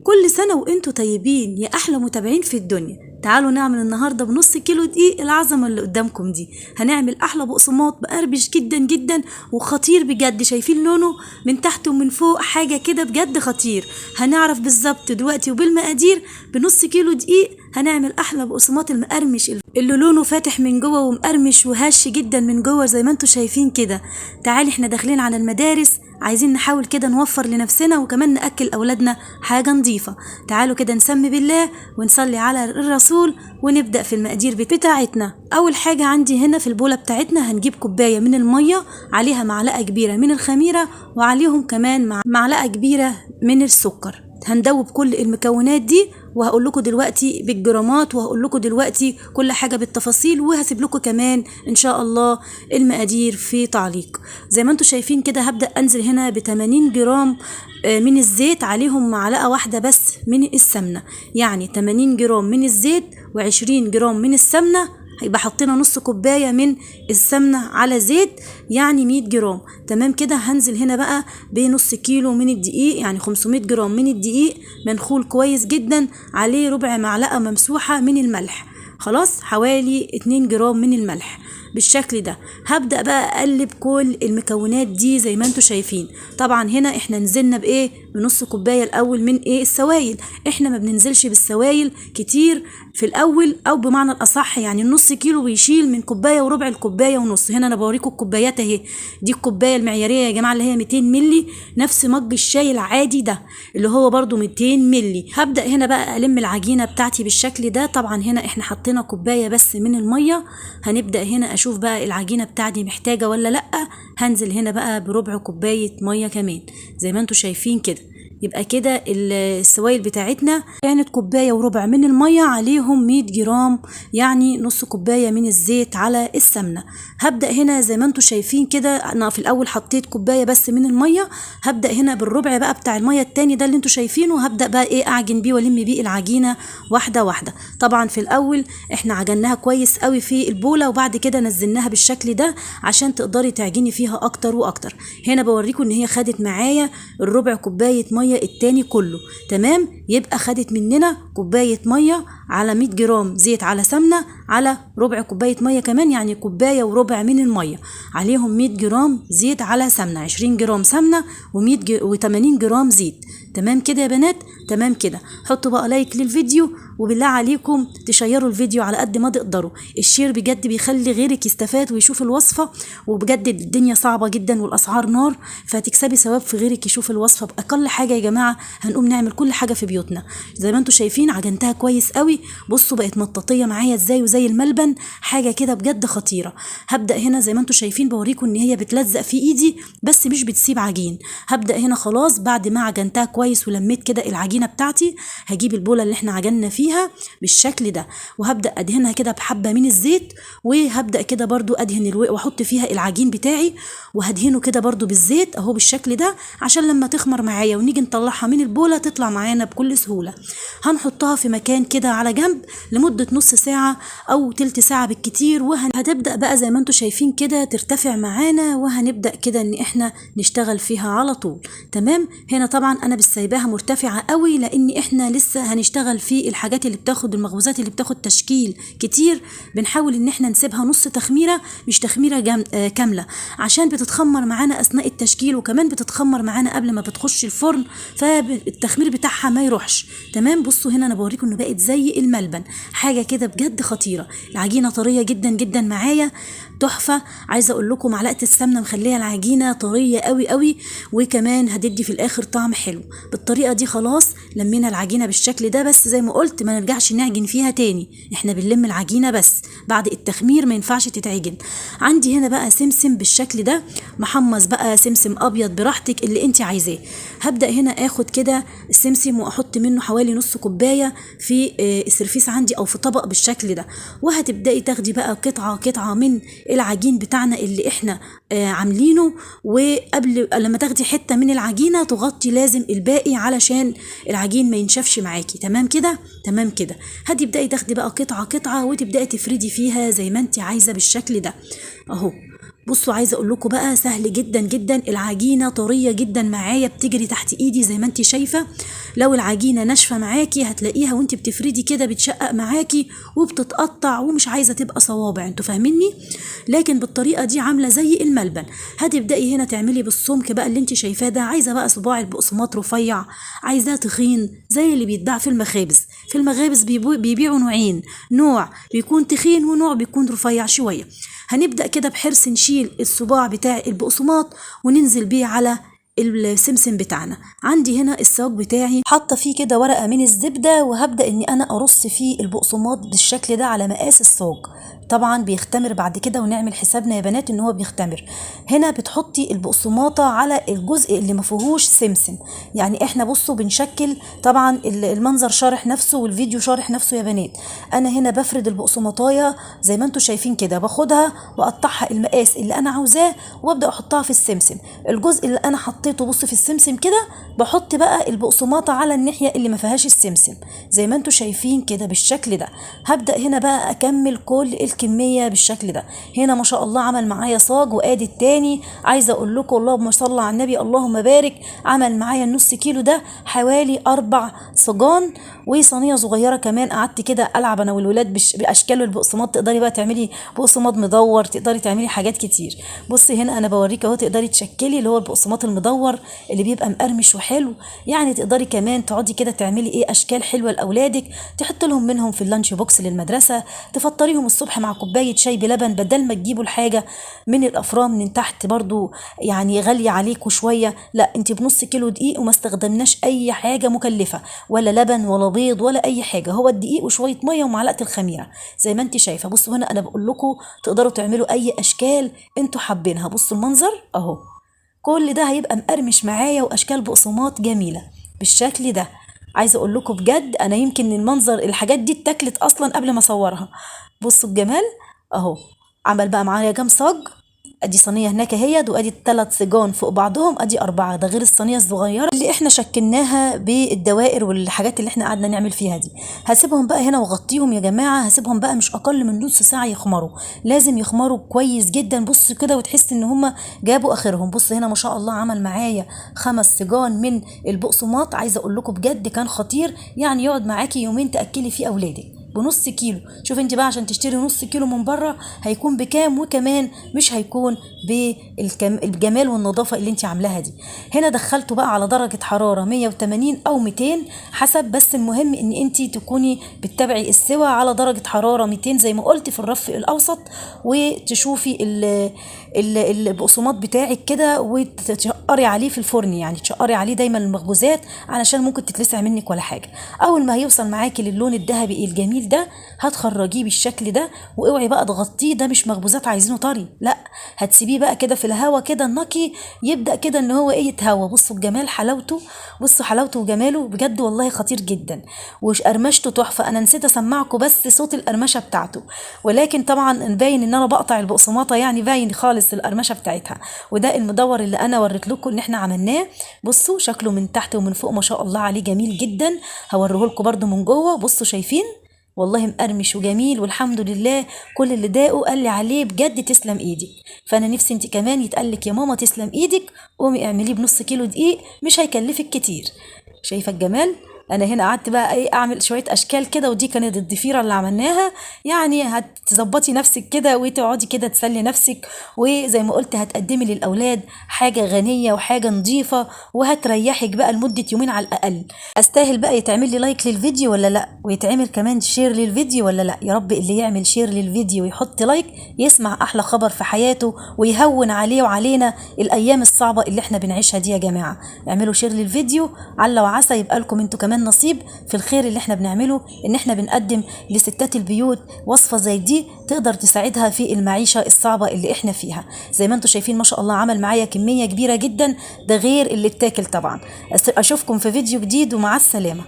وكل سنة وانتوا طيبين يا أحلى متابعين في الدنيا. تعالوا نعمل النهاردة بنص كيلو دقيق العظمة اللي قدامكم دي. هنعمل أحلى بقسماط مقرمش جدا جدا وخطير بجد. شايفين لونه من تحت ومن فوق حاجة كده بجد خطير. هنعرف بالظبط دلوقتي وبالمقادير بنص كيلو دقيق هنعمل أحلى بقسماط المقرمش اللي لونه فاتح من جوه ومقرمش وهش جدا من جوه زي ما انتوا شايفين كده. تعالي احنا داخلين على المدارس، عايزين نحاول كده نوفر لنفسنا وكمان نأكل أولادنا حاجة نظيفة. تعالوا كده نسمي بالله ونصلي على الرسول ونبدأ في المقادير بتاعتنا. أول حاجة عندي هنا في البولة بتاعتنا هنجيب كوباية من المية، عليها معلقة كبيرة من الخميرة وعليهم كمان معلقة كبيرة من السكر. هندوب كل المكونات دي وهقول لكم دلوقتي بالجرامات وهقول لكم دلوقتي كل حاجه بالتفاصيل، وهسيب لكم كمان ان شاء الله المقادير في تعليق. زي ما انتم شايفين كده هبدا انزل هنا ب 80 جرام من الزيت، عليهم معلقه واحده بس من السمنه، يعني 80 جرام من الزيت و20 جرام من السمنه. يبقى حطينا نص كوبايه من السمنه على زيت، يعني 100 جرام. تمام كده. هنزل هنا بقى بنص كيلو من الدقيق، يعني 500 جرام من الدقيق منخول كويس جدا، عليه ربع معلقه ممسوحه من الملح، خلاص حوالي 2 جرام من الملح بالشكل ده. هبدأ بقى اقلب كل المكونات دي زي ما انتوا شايفين. طبعا هنا احنا نزلنا بايه؟ بنص كوبايه الاول من ايه؟ السوائل. احنا ما بننزلش بالسوائل كتير في الاول، او بمعنى الاصح يعني النص كيلو بيشيل من كوبايه وربع الكوبايه ونص. هنا انا بوريكم الكوبايات اهي، دي الكوبايه المعياريه يا جماعه اللي هي 200 مللي، نفس مج الشاي العادي ده اللي هو برضو 200 مللي. هبدأ هنا بقى الم العجينه بتاعتي بالشكل ده. طبعا هنا احنا حطينا كوبايه بس من الميه. هنبدأ هنا اشوف بقى العجينه بتاعتي محتاجه ولا لا. هنزل هنا بقى بربع كوبايه ميه كمان زي ما انتوا شايفين كده. يبقى كده السوائل بتاعتنا كانت كوبايه وربع من الميه عليهم 100 جرام، يعني نص كوبايه من الزيت على السمنه. هبدا هنا زي ما انتم شايفين كده، انا في الاول حطيت كوبايه بس من الميه، هبدا هنا بالربع بقى بتاع الميه التاني ده اللي انتم شايفينه، هبدا بقى ايه اعجن بيه والم بيه العجينه واحده واحده. طبعا في الاول احنا عجناها كويس قوي في البوله، وبعد كده نزلناها بالشكل ده عشان تقدري تعجني فيها اكتر واكتر. هنا بوريكم ان هي خدت معايا الربع كوبايه ميه التاني كله. تمام. يبقى خدت مننا كوبايه ميه على 100 جرام زيت على سمنه على ربع كوبايه ميه كمان، يعني كوبايه وربع من الميه عليهم 100 جرام زيت على سمنه، 20 جرام سمنه و80 جرام زيت. تمام كده يا بنات؟ تمام كده. حطوا بقى لايك للفيديو، وبالله عليكم تشيروا الفيديو على قد ما تقدروا. الشير بجد بيخلي غيرك يستفاد ويشوف الوصفه، وبجد الدنيا صعبه جدا والاسعار نار، فهتكسبي ثواب في غيرك يشوف الوصفه. باقل حاجه يا جماعه هنقوم نعمل كل حاجه في بيوتنا. زي ما انتم شايفين عجنتها كويس قوي، بصوا بقت مطاطيه معايا ازاي وزي الملبن، حاجه كده بجد خطيره. هبدا هنا زي ما انتم شايفين بوريكم ان هي بتلزق في ايدي بس مش بتسيب عجين. هبدا هنا خلاص بعد ما عجنتها كويس ولميت كده العجينه بتاعتي، هجيب البوله اللي احنا عجننا فيها بالشكل ده، وهبدا ادهنها كده بحبه من الزيت، وهبدا كده برضو ادهن واحط فيها العجين بتاعي وهدهنه كده برضو بالزيت اهو بالشكل ده، عشان لما تخمر معايا ونيجي نطلعها من البوله تطلع معانا بكل سهوله. هنحطها في مكان كده على جنب لمده نص ساعه او تلت ساعه بالكتير، وهتبدا بقى زي ما انتم شايفين كده ترتفع معانا، وهنبدا كده ان احنا نشتغل فيها على طول. تمام. هنا طبعا انا سايباها مرتفعه قوي لان احنا لسه هنشتغل في الحاجات اللي بتاخد المخبوزات اللي بتاخد تشكيل كتير، بنحاول ان احنا نسيبها نص تخميره مش تخميره كامله، عشان بتتخمر معانا اثناء التشكيل، وكمان بتتخمر معانا قبل ما بتخش الفرن، فالتخمير بتاعها ما يروحش. تمام. بصوا هنا انا بوريكم انه بقت زي الملبن، حاجه كده بجد خطيره. العجينه طريه جدا جدا معايا، تحفه. عايزه اقول لكم معلقه السمنه مخليه العجينه طريه قوي قوي، وكمان هتدي في الاخر طعم حلو. بالطريقه دي خلاص لمينا العجينه بالشكل ده، بس زي ما قلت ما نرجعش نعجن فيها تاني، احنا بنلم العجينه بس بعد التخمير، ما ينفعش تتعجن. عندي هنا بقى سمسم بالشكل ده محمص، بقى سمسم ابيض براحتك اللي انت عايزاه. هبدا هنا اخد كده السمسم واحط منه حوالي نص كوبايه في السرفيس عندي او في طبق بالشكل ده، وهتبداي تاخدي بقى قطعه قطعه من العجين بتاعنا اللي احنا عاملينه، وقبل لما تاخدي حته من العجينه تغطي لازم الباقي علشان العجين ما ينشفش معاكي. تمام كده؟ تمام كده. هتبداي تاخدي بقى قطعه قطعه وتبداي تفردي فيها زي ما انت عايزه بالشكل ده اهو. بصوا عايزه اقول لكم بقى سهل جدا جدا، العجينه طريه جدا معايا بتجري تحت ايدي زي ما انت شايفه. لو العجينه ناشفه معاكي هتلاقيها وانت بتفردي كده بتشقق معاكي وبتتقطع ومش عايزه تبقى صوابع، انتوا فاهميني؟ لكن بالطريقه دي عامله زي الملبن. هتبداي هنا تعملي بالسمك بقى اللي انت شايفاه ده. عايزه بقى صباع البقسماط رفيع، عايزاه تخين زي اللي بيتباع في المخابز. في المخابز بيبيعوا نوعين، نوع بيكون تخين ونوع بيكون رفيع شويه. هنبدأ كده بحرص نشيل الصباع بتاع البقسماط وننزل بيه على السمسم بتاعنا. عندي هنا الصاج بتاعي حاطه فيه كده ورقه من الزبده، وهبدا اني انا ارص فيه البقسماط بالشكل ده على مقاس الصاج. طبعا بيختمر بعد كده، ونعمل حسابنا يا بنات ان هو بيختمر. هنا بتحطي البقسماطه على الجزء اللي ما فيهوش سمسم. يعني احنا بصوا بنشكل، طبعا المنظر شارح نفسه والفيديو شارح نفسه يا بنات. انا هنا بفرد البقسماطايه زي ما انتم شايفين كده، باخدها واقطعها المقاس اللي انا عاوزاه وابدا احطها في السمسم. الجزء اللي انا حطيته بص في السمسم كده، بحط بقى البقسماطه على الناحيه اللي ما فيهاش السمسم زي ما انتم شايفين كده بالشكل ده. هبدا هنا بقى اكمل كل الكميه بالشكل ده. هنا ما شاء الله عمل معايا صاج، وادي التاني. عايزه اقول لكم اللهم صل على النبي اللهم بارك، عمل معايا النص كيلو ده حوالي 4 صاجان وصينيه صغيره كمان. قعدت كده العب انا والولاد باشكال البقسماط. تقدري بقى تعملي بقسماط مدور، تقدري تعملي حاجات كتير. بصي هنا انا بوريك اهو، تقدري تشكلي اللي هو البقسماط المدور اللي بيبقى مقرمش وحلو. يعني تقدري كمان تقعدي كده تعملي ايه اشكال حلوه لاولادك، تحط لهم منهم في اللانش بوكس للمدرسه، تفطريهم الصبح مع كوبايه شاي بلبن، بدل ما تجيبوا الحاجه من الافران من تحت برضو يعني غاليه عليكم شويه. لا انت بنص كيلو دقيق وما استخدمناش اي حاجه مكلفه، ولا لبن ولا بيض ولا اي حاجه، هو الدقيق وشويه ميه ومعلقه الخميره زي ما انت شايفه. بصوا هنا انا بقول لكم تقدروا تعملوا اي اشكال انتوا حابينها. بصوا المنظر اهو، كل ده هيبقى مقرمش معايا واشكال بقسماط جميله بالشكل ده. عايزه اقول لكم بجد انا يمكن المنظر الحاجات دي اتاكلت اصلا قبل ما اصورها. بصوا الجمال اهو. عمل بقى معايا كام صاج، ادي صينيه هناك اهيت، وادي 3 صيجان فوق بعضهم، ادي 4. ده غير الصينيه الصغيره اللي احنا شكلناها بالدوائر والحاجات اللي احنا قعدنا نعمل فيها دي. هسيبهم بقى هنا واغطيهم يا جماعه، هسيبهم بقى مش اقل من نص ساعه يخمروا. لازم يخمروا كويس جدا. بص كده وتحس ان هم جابوا اخرهم. بص هنا ما شاء الله عمل معايا 5 صيجان من البقسماط. عايزه اقول لكم بجد كان خطير، يعني يقعد معاكي يومين تاكلي فيه اولادك بنص كيلو. شوف انت بقى عشان تشتري نص كيلو من بره هيكون بكام، وكمان مش هيكون بالجمال والنظافه اللي انت عاملاها دي. هنا دخلته بقى على درجه حراره 180 او 200 حسب، بس المهم ان انت تكوني بتتابعي السوى على درجه حراره 200 زي ما قلت في الرف الاوسط، وتشوفي البقسماط بتاعك كده وتشقري عليه في الفرن. يعني تشقري عليه دايما المخبوزات علشان ممكن تتلسع منك ولا حاجه. اول ما هيوصل معاكي للون الذهبي الجميل ده هتخرجيه بالشكل ده، واوعي بقى تغطيه، ده مش مخبوزات عايزينه طري، لا هتسيبيه بقى كده في الهوا كده النقي يبدا كده ان هو ايه يتهوى. بصوا الجمال حلاوته، بصوا حلاوته وجماله بجد والله خطير جدا. وقرمشته تحفه. انا نسيت اسمعكم بس صوت القرمشه بتاعته، ولكن طبعا باين ان انا بقطع البقسماطه، يعني باين خالص القرمشه بتاعتها. وده المدور اللي انا وريت لكم ان احنا عملناه. بصوا شكله من تحت ومن فوق ما شاء الله عليه جميل جدا. هوريه لكم برده من جوه. بصوا شايفين والله مقرمش وجميل، والحمد لله كل اللي داقه قال لي عليه بجد تسلم ايدك. فانا نفسي انت كمان يتقالك يا ماما تسلم ايدك، قومي اعمليه بنص كيلو دقيق مش هيكلفك كتير. شايفه الجمال؟ انا هنا قعدت بقى ايه اعمل شويه اشكال كده، ودي كانت الضفيره اللي عملناها. يعني هتظبطي نفسك كده وتقعدي كده تسلي نفسك، وزي ما قلت هتقدمي للاولاد حاجه غنيه وحاجه نظيفه وهتريحك بقى لمده يومين على الاقل. استاهل بقى يتعمل لي لايك للفيديو ولا لا، ويتعمل كمان شير للفيديو ولا لا؟ يا رب اللي يعمل شير للفيديو ويحط لايك يسمع احلى خبر في حياته ويهون عليه وعلينا الايام الصعبه اللي احنا بنعيشها دي. يا جماعه اعملوا شير للفيديو، عل وعسى يبقى لكم انتوا كمان نصيب في الخير اللي احنا بنعمله، ان احنا بنقدم لستات البيوت وصفة زي دي تقدر تساعدها في المعيشة الصعبة اللي احنا فيها. زي ما انتم شايفين ما شاء الله عمل معايا كمية كبيرة جدا، ده غير اللي بتاكل طبعا. اشوفكم في فيديو جديد ومع السلامة.